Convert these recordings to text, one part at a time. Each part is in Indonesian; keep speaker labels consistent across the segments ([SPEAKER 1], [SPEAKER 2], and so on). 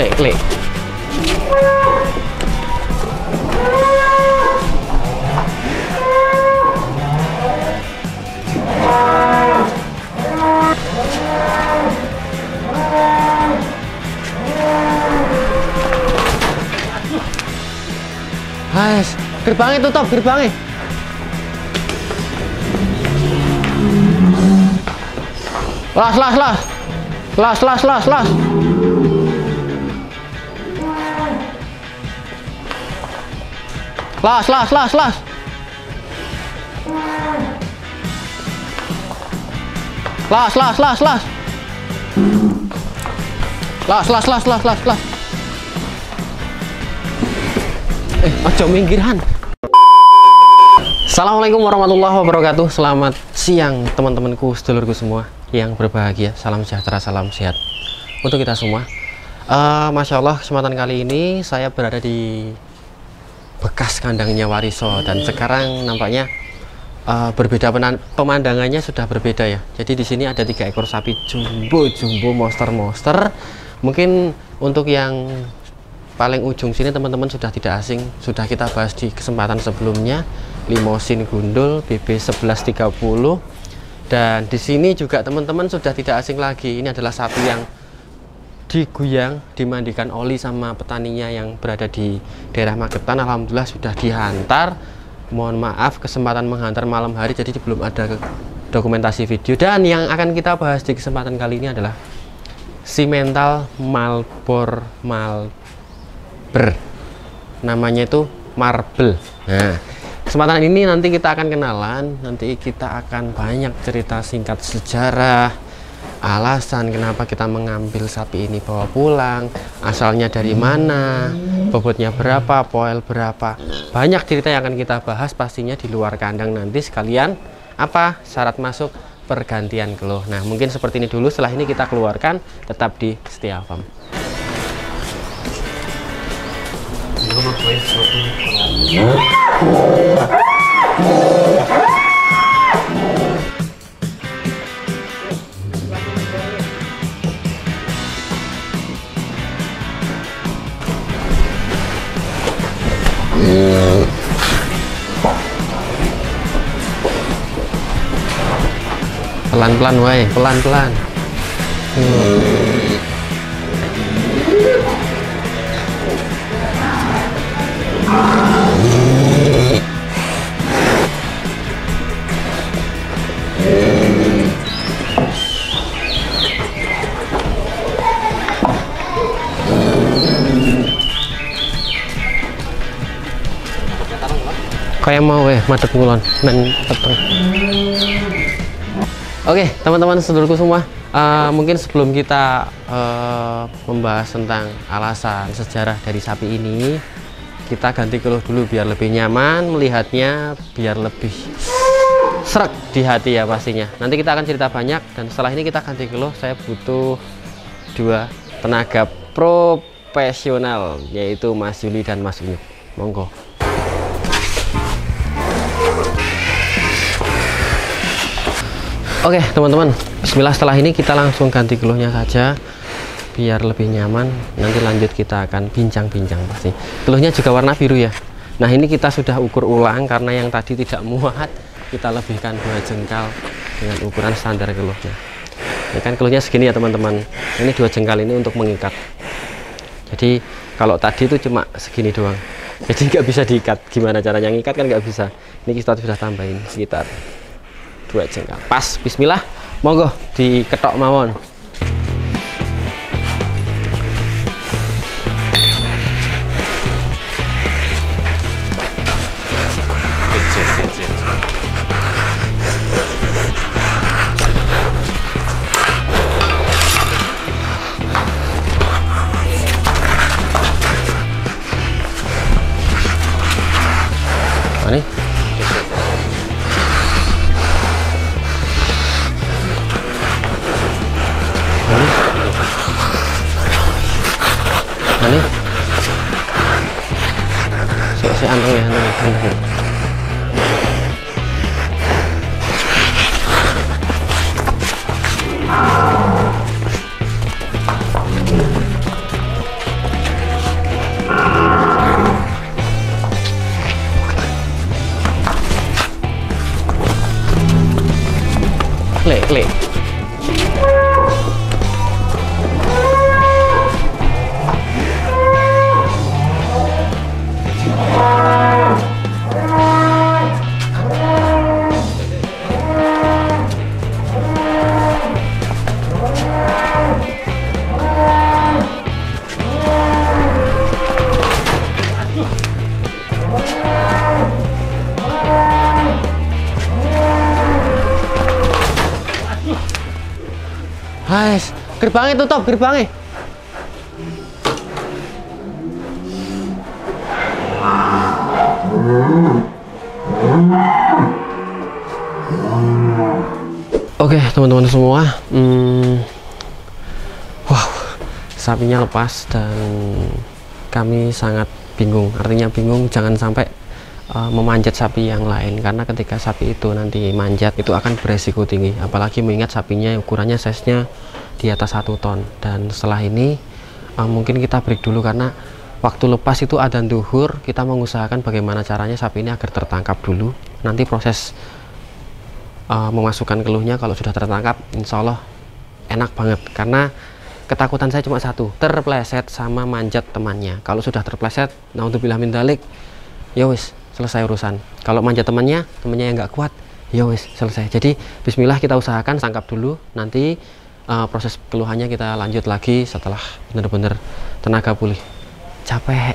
[SPEAKER 1] klik. Guys, gerbangnya tutup, gerbangnya. Las. Las. Ojo minggiran. Assalamualaikum warahmatullahi wabarakatuh. Selamat siang teman-temanku, sedulurku semua yang berbahagia. Salam sejahtera, salam sehat untuk kita semua. Masya Allah, kesempatan kali ini saya berada di bekas kandangnya Wariso, dan sekarang nampaknya berbeda, pemandangannya sudah berbeda ya. Jadi di sini ada 3 ekor sapi jumbo monster. Mungkin untuk yang paling ujung sini teman-teman sudah tidak asing, sudah kita bahas di kesempatan sebelumnya, Limousin Gundul BB 1130. Dan di sini juga teman-teman sudah tidak asing lagi. Ini adalah sapi yang diguyang, dimandikan oli sama petaninya yang berada di daerah Magetan. Alhamdulillah sudah dihantar. Mohon maaf kesempatan menghantar malam hari, jadi belum ada dokumentasi video. Dan yang akan kita bahas di kesempatan kali ini adalah Simmental Marlboro, namanya itu Marble. Nah, kesempatan ini nanti kita akan kenalan, nanti kita akan banyak cerita singkat sejarah, alasan kenapa kita mengambil sapi ini bawa pulang, asalnya dari mana, bobotnya berapa, poel berapa. Banyak cerita yang akan kita bahas pastinya di luar kandang nanti, sekalian apa syarat masuk pergantian keluh. Nah, mungkin seperti ini dulu, setelah ini kita keluarkan. Tetap di Setia Farm. Pelan-pelan woi, pelan-pelan. Kayak mau madep ngulon dan peteng. Oke, teman-teman sedulurku semua, mungkin sebelum kita membahas tentang alasan sejarah dari sapi ini, kita ganti keluh dulu biar lebih nyaman melihatnya, biar lebih sreg di hati ya pastinya. Nanti kita akan cerita banyak, dan setelah ini kita ganti keluh. Saya butuh 2 tenaga profesional, yaitu Mas Yuli dan Mas Unyuk. Monggo. Oke teman-teman, bismillah. Setelah ini kita langsung ganti keluhnya saja biar lebih nyaman. Nanti lanjut kita akan bincang-bincang pasti. Keluhnya juga warna biru ya. Nah, ini kita sudah ukur ulang karena yang tadi tidak muat. Kita lebihkan 2 jengkal dengan ukuran standar keluhnya. Ini kan keluhnya segini ya teman-teman. Ini 2 jengkal ini untuk mengikat. Jadi kalau tadi itu cuma segini doang. Jadi nggak bisa diikat. Gimana caranya ngikat kan nggak bisa. Ini kita sudah tambahin sekitar 2 jengkal. Pas, bismillah, monggo diketok mawon. Ini saya anteng ya, anteng. Guys, gerbangnya tutup, gerbangnya. Oke, teman-teman semua, wow, sapinya lepas dan kami sangat bingung. Artinya bingung, jangan sampai memanjat sapi yang lain, karena ketika sapi itu nanti manjat itu akan beresiko tinggi, apalagi mengingat sapinya ukurannya size-nya di atas 1 ton. Dan setelah ini mungkin kita break dulu, karena waktu lepas itu adzan duhur, kita mengusahakan bagaimana caranya sapi ini agar tertangkap dulu. Nanti proses memasukkan keluhnya kalau sudah tertangkap, insya Allah enak banget, karena ketakutan saya cuma satu, terpleset sama manjat temannya. Kalau sudah terpleset, naudzubillah min dzalik, ya wis selesai urusan. Kalau manjat temannya yang nggak kuat, ya wis selesai. Jadi bismillah, kita usahakan tangkap dulu, nanti proses keluhannya kita lanjut lagi setelah benar-benar tenaga pulih. Capek.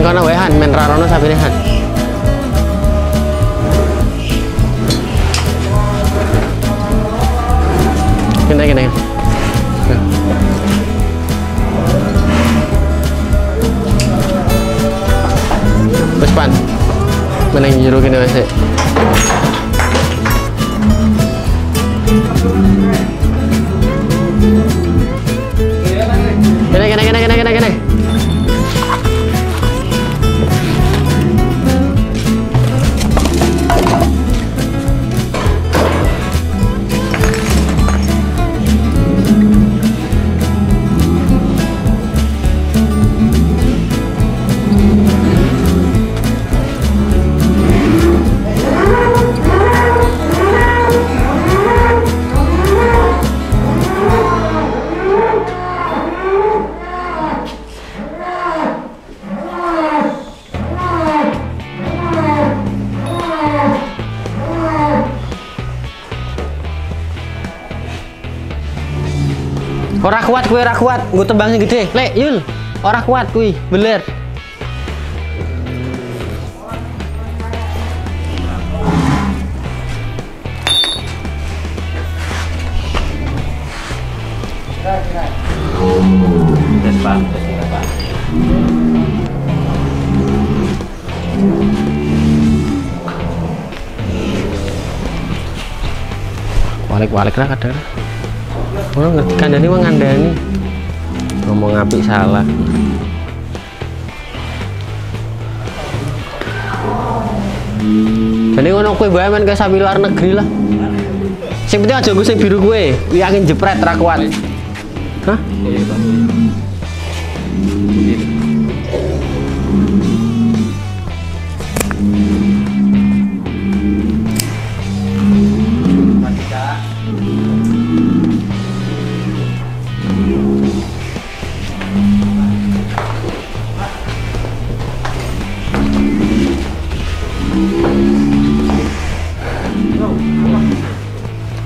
[SPEAKER 1] Kono wae Han, men rarono sapine Han. Kene. Wes pan. Meneng jero kene wae sik. Kene. Ora kuat, gue tembangnya gede. Lek, Yul, ora kuat kuwi, beler. Balik lah kadang. Orang ngerti kandani mah ngandani. Ngomong apik salah. Jadi ngono kowe bae men ke sapi luar negeri lah. Sing penting aja nggo sing biru kowe. Kuwi angin jepret ra kuat. Hah? Iya, Bang.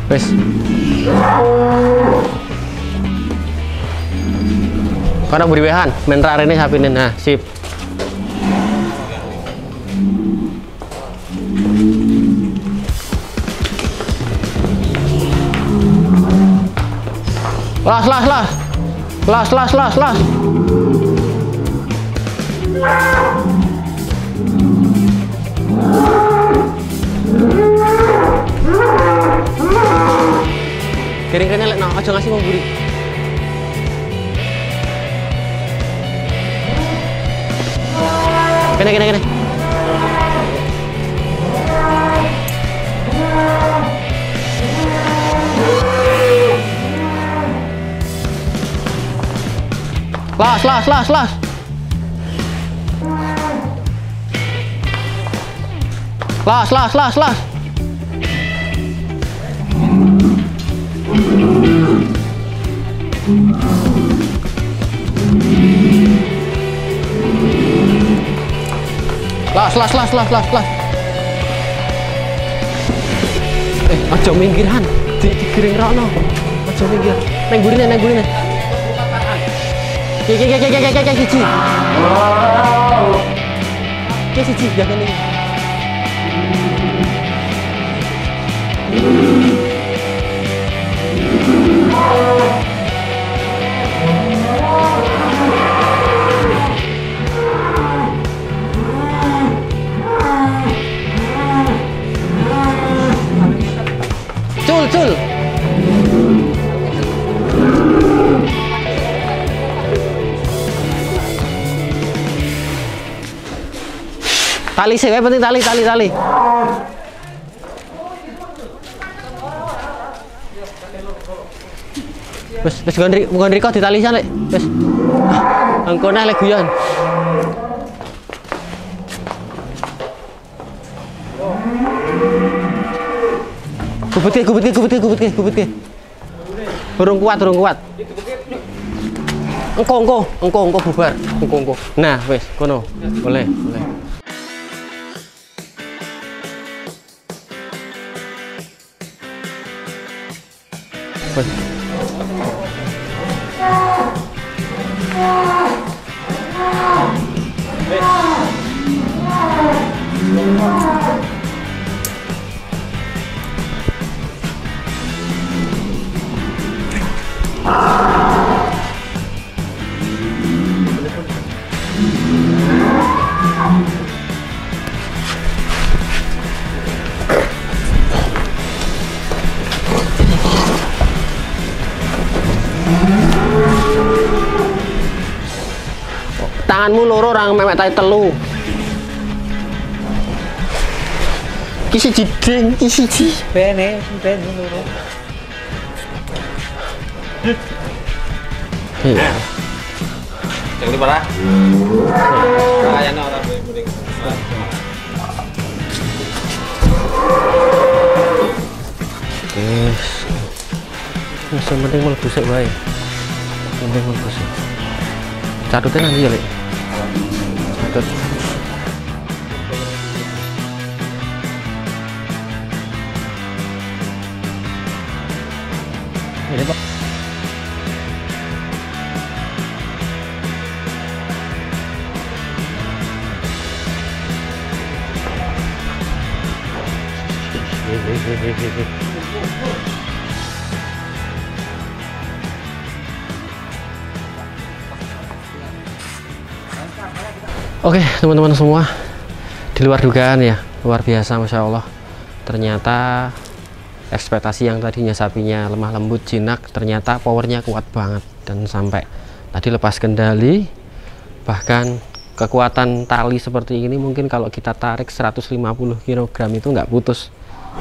[SPEAKER 1] Wes. Karena beri wehan, menrar ini sapine. Nah, sip. Las. Kiring kene lek no, aja ngasih memburi. Kene. Las. Las. Las. Aja minggiran. Digiring rono. Aja minggir. Neng gurine. Siji jangan ini. Cul. Tali sih, penting tali. Wes ngon riko ditali sana, wes. Angkone lek guyon. Kubutke. Burung kuat. Engko bubar. Engko. Nah, wes kono. Boleh. Wes. Tanganmu loro orang memek tai telu. Kisi jiding, kisi bene loro. Iya. Jangan parah. Kayane ora mending. Yes. Wis penting mlebu sik wae. Penting mlebu sik. Catutnya nanti ya, Lek. Catut. Ini, Pak. Oke, teman-teman semua, di luar dugaan ya, luar biasa, Masya Allah. Ternyata ekspektasi yang tadinya sapinya lemah lembut, jinak, ternyata powernya kuat banget. Dan sampai tadi lepas kendali, bahkan kekuatan tali seperti ini mungkin kalau kita tarik 150 kg itu nggak putus.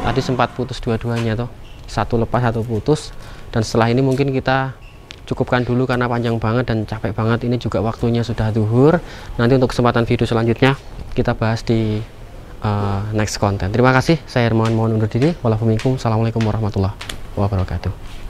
[SPEAKER 1] Tadi sempat putus dua-duanya tuh, satu lepas satu putus. Dan setelah ini mungkin kita cukupkan dulu karena panjang banget dan capek banget. Ini juga waktunya sudah zuhur. Nanti untuk kesempatan video selanjutnya kita bahas di next konten. Terima kasih, saya Hermawan mohon undur diri. Wassalamualaikum warahmatullahi wabarakatuh.